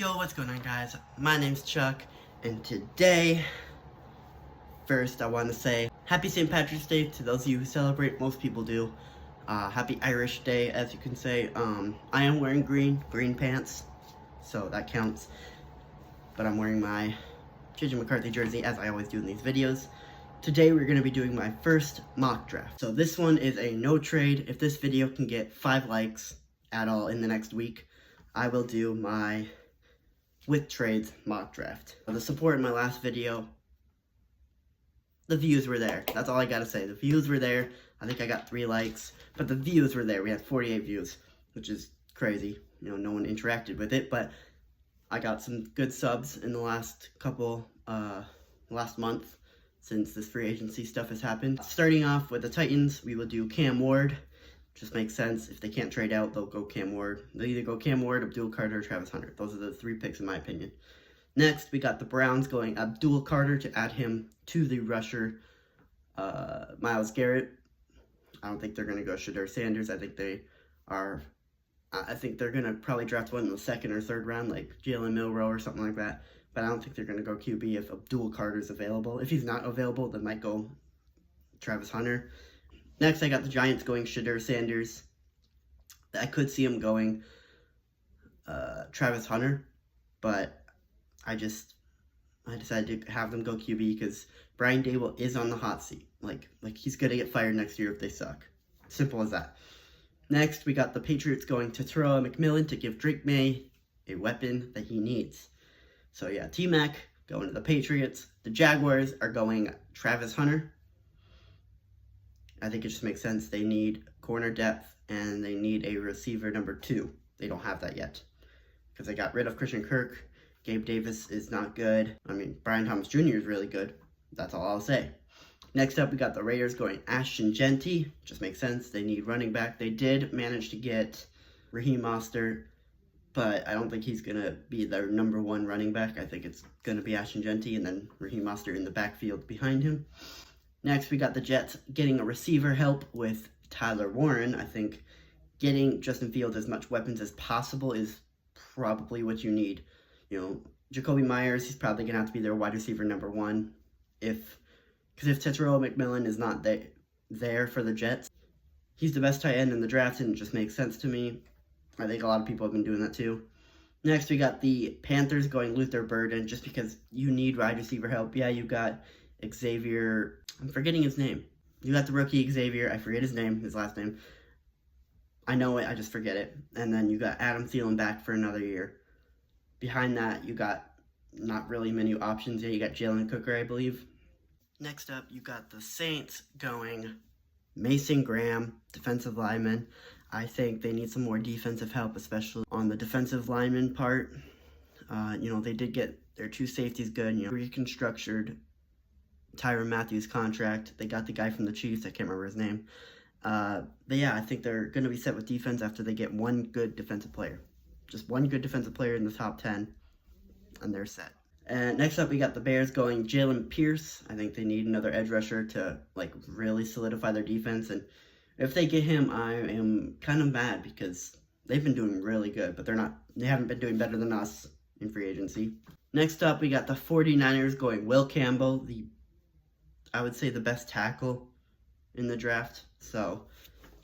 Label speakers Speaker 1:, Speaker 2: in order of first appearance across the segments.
Speaker 1: Yo, what's going on, guys? My name's Chuck, and today, first I want to say Happy St. Patrick's Day to those of you who celebrate. Most people do. Happy Irish Day, as you can say. I am wearing green pants, so that counts. But I'm wearing my JJ McCarthy jersey, as I always do in these videos. Today we're going to be doing my first mock draft. So this one is a no trade. If this video can get 5 likes at all in the next week, I will do my with trades mock draft. The support in my last video, the views were there. That's all I gotta say. The views were there. I think I got 3 likes, but the views were there. We had 48 views, which is crazy. You know, no one interacted with it, but I got some good subs in the last last month since this free agency stuff has happened. Starting off with the Titans, we will do Cam Ward. Just makes sense. If they can't trade out, they'll go Cam Ward. They'll either go Cam Ward, Abdul Carter, or Travis Hunter. Those are the 3 picks in my opinion. Next, we got the Browns going Abdul Carter to add him to the rusher. Myles Garrett. I don't think they're going to go Shedeur Sanders. I think they're going to probably draft one in the 2nd or 3rd round, like Jalen Milroe or something like that. But I don't think they're going to go QB if Abdul Carter's available. If he's not available, they might go Travis Hunter. Next, I got the Giants going Shedeur Sanders. I could see him going Travis Hunter, but I decided to have them go QB because Brian Dable is on the hot seat. Like he's going to get fired next year if they suck. Simple as that. Next, we got the Patriots going to Terrell McMillan to give Drake May a weapon that he needs. So yeah, T-Mac going to the Patriots. The Jaguars are going Travis Hunter. I think it just makes sense. They need corner depth, and they need a receiver number 2. They don't have that yet because they got rid of Christian Kirk. Gabe Davis is not good. I mean, Brian Thomas Jr. is really good. That's all I'll say. Next up, we got the Raiders going Ashton Jeanty. Just makes sense. They need running back. They did manage to get Raheem Mostert, but I don't think he's going to be their number 1 running back. I think it's going to be Ashton Jeanty and then Raheem Mostert in the backfield behind him. Next, we got the Jets getting a receiver help with Tyler Warren. I think getting Justin Fields as much weapons as possible is probably what you need. You know, Jacoby Myers, he's probably going to have to be their wide receiver number 1. Because if Terrell McMillan is not there for the Jets, he's the best tight end in the draft, and it just makes sense to me. I think a lot of people have been doing that too. Next, we got the Panthers going Luther Burden, just because you need wide receiver help. Yeah, you got Xavier, I'm forgetting his name. You got the rookie Xavier, I forget his last name. I know it, I just forget it. And then you got Adam Thielen back for another year. Behind that, you got not really many options. Yeah, you got Jalen Cooker, I believe. Next up, you got the Saints going Mason Graham, defensive lineman. I think they need some more defensive help, especially on the defensive lineman part. They did get their 2 safeties good, reconstructed Tyrann Mathieu contract. They got the guy from the Chiefs, I can't remember his name. But yeah, I think they're going to be set with defense after they get one good defensive player. Just one good defensive player in the top 10, and they're set. And next up, we got the Bears going Jalen Pierce. I think they need another edge rusher to really solidify their defense. And if they get him, I am kind of mad because they've been doing really good, but they haven't been doing better than us in free agency. Next up, we got the 49ers going Will Campbell, I would say the best tackle in the draft. So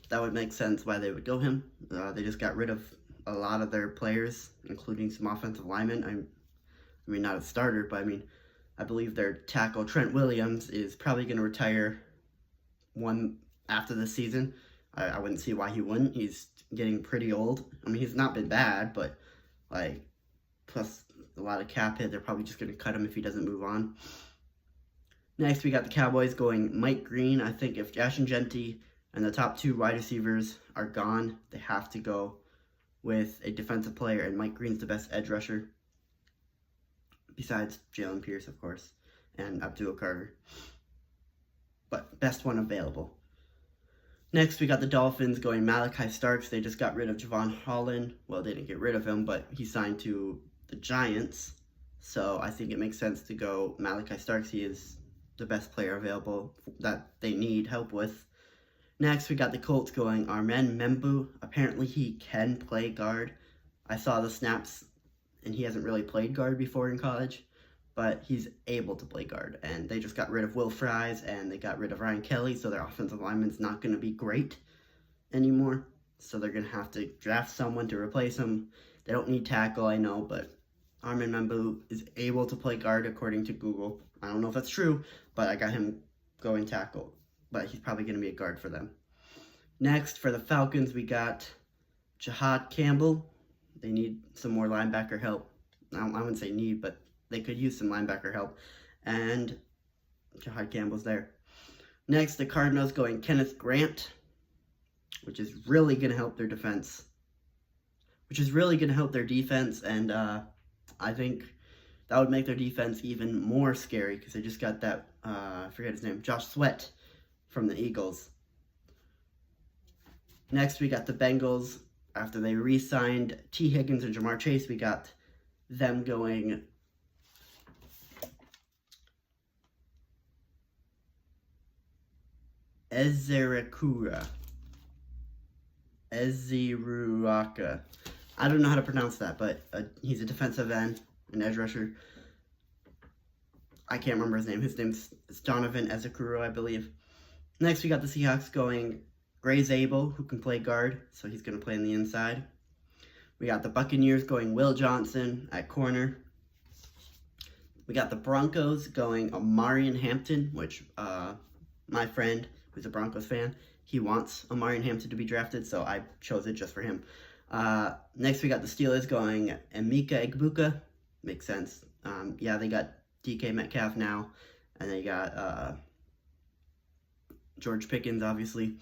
Speaker 1: that would make sense why they would go him. They just got rid of a lot of their players, including some offensive linemen. I mean, not a starter, but I believe their tackle, Trent Williams, is probably going to retire after this season. I wouldn't see why he wouldn't. He's getting pretty old. I mean, he's not been bad, but plus a lot of cap hit. They're probably just going to cut him if he doesn't move on. Next, we got the Cowboys going Mike Green. I think if Ashton Jeanty and the top 2 wide receivers are gone, they have to go with a defensive player, and Mike Green's the best edge rusher, besides Jalen Pierce, of course, and Abdul Carter. But best one available. Next, we got the Dolphins going Malachi Starks. They just got rid of Javon Holland. Well, they didn't get rid of him, but he signed to the Giants. So I think it makes sense to go Malachi Starks. He is the best player available that they need help with. Next, we got the Colts going Armen Membu. Apparently, he can play guard. I saw the snaps and he hasn't really played guard before in college, but he's able to play guard. And they just got rid of Will Fries, and they got rid of Ryan Kelly, so their offensive lineman's not going to be great anymore. So they're going to have to draft someone to replace him. They don't need tackle, I know, but Armin Mambu is able to play guard according to Google. I don't know if that's true, but I got him going tackle. But he's probably going to be a guard for them. Next, for the Falcons, we got Jahad Campbell. They need some more linebacker help. I wouldn't say need, but they could use some linebacker help. And Jahad Campbell's there. Next, the Cardinals going Kenneth Grant, which is really going to help their defense. And I think that would make their defense even more scary because they just got that, I forget his name, Josh Sweat from the Eagles. Next, we got the Bengals. After they re-signed T. Higgins and Jamar Chase, we got them going Ezeruaka. I don't know how to pronounce that, but he's a defensive end, an edge rusher. I can't remember his name. His name's Donovan Ezekuru, I believe. Next, we got the Seahawks going Gray Zabel, who can play guard, so he's going to play on the inside. We got the Buccaneers going Will Johnson at corner. We got the Broncos going Omarion Hampton, which my friend, who's a Broncos fan, he wants Omarion Hampton to be drafted, so I chose it just for him. Next, we got the Steelers going Emeka Egbuka. Makes sense. Yeah, they got DK Metcalf now, and they got George Pickens, obviously.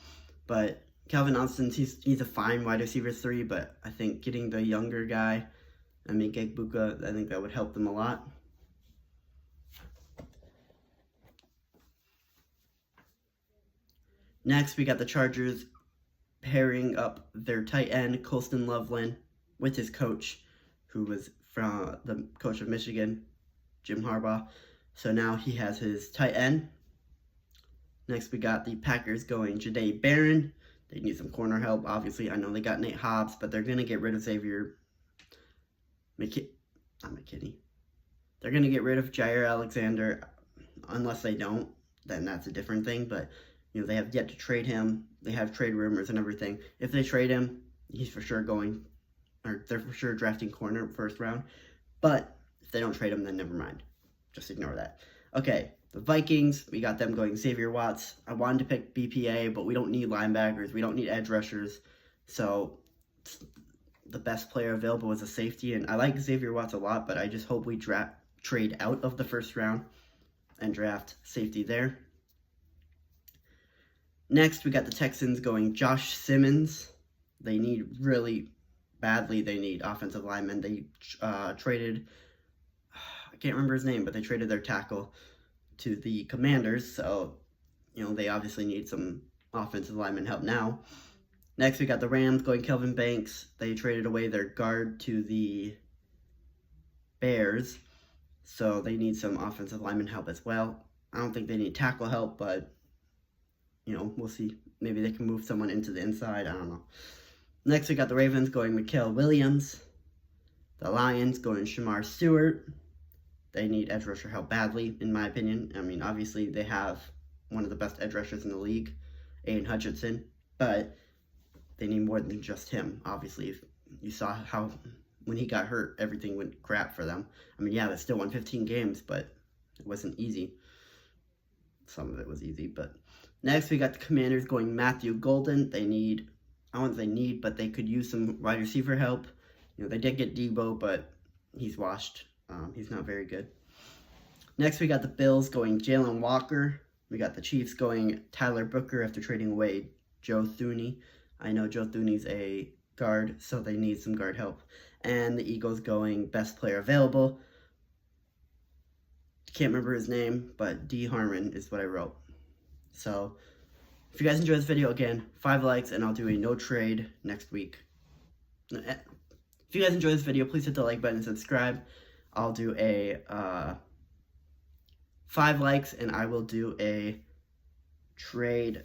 Speaker 1: But Calvin Austin, he's a fine wide receiver 3, but I think getting the younger guy, Emeka Egbuka, I think that would help them a lot. Next, we got the Chargers pairing up their tight end, Colston Loveland, with his coach, who was from the coach of Michigan, Jim Harbaugh. So now he has his tight end. Next, we got the Packers going Jahdae Barron. They need some corner help, obviously. I know they got Nate Hobbs, but they're going to get rid of Xavier McKinney. They're going to get rid of Jair Alexander. Unless they don't, then that's a different thing. But, you know, they have yet to trade him. They have trade rumors and everything. If they trade him, he's for sure going, or they're for sure drafting corner first round. But if they don't trade him, then never mind. Just ignore that. Okay, the Vikings, we got them going Xavier Watts. I wanted to pick BPA, but we don't need linebackers. We don't need edge rushers. So the best player available is a safety. And I like Xavier Watts a lot, but I just hope we trade out of the first round and draft safety there. Next, we got the Texans going Josh Simmons. They need really badly, they need offensive linemen. They traded, I can't remember his name, but they traded their tackle to the Commanders. So, you know, they obviously need some offensive lineman help now. Next, we got the Rams going Kelvin Banks. They traded away their guard to the Bears. So they need some offensive lineman help as well. I don't think they need tackle help, but, you know, we'll see. Maybe they can move someone into the inside. I don't know. Next, we got the Ravens going Mikael Williams. The Lions going Shamar Stewart. They need edge rusher help badly, in my opinion. I mean, obviously, they have one of the best edge rushers in the league, Aiden Hutchinson. But they need more than just him. Obviously, if you saw how when he got hurt, everything went crap for them. I mean, yeah, they still won 15 games, but it wasn't easy. Some of it was easy, but next we got the Commanders going Matthew Golden. They need, I wouldn't say need, but they could use some wide receiver help. You know, they did get Debo, but he's washed. He's not very good. Next we got the Bills going Jalen Walker. We got the Chiefs going Tyler Booker after trading away Joe Thuney. I know Joe Thuney's a guard, so they need some guard help. And the Eagles going best player available. Can't remember his name, but D. Harmon is what I wrote. So, if you guys enjoyed this video, again, 5 likes, and I'll do a no trade next week. If you guys enjoyed this video, please hit the like button and subscribe. I'll do a 5 likes, and I will do a trade.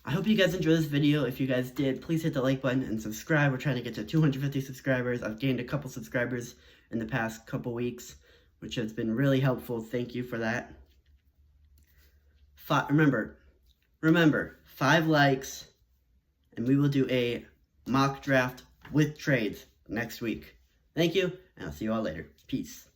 Speaker 1: I hope you guys enjoyed this video. If you guys did, please hit the like button and subscribe. We're trying to get to 250 subscribers. I've gained a couple subscribers in the past couple weeks, which has been really helpful. Thank you for that. Remember, 5 likes, and we will do a mock draft with trades next week. Thank you, and I'll see you all later. Peace.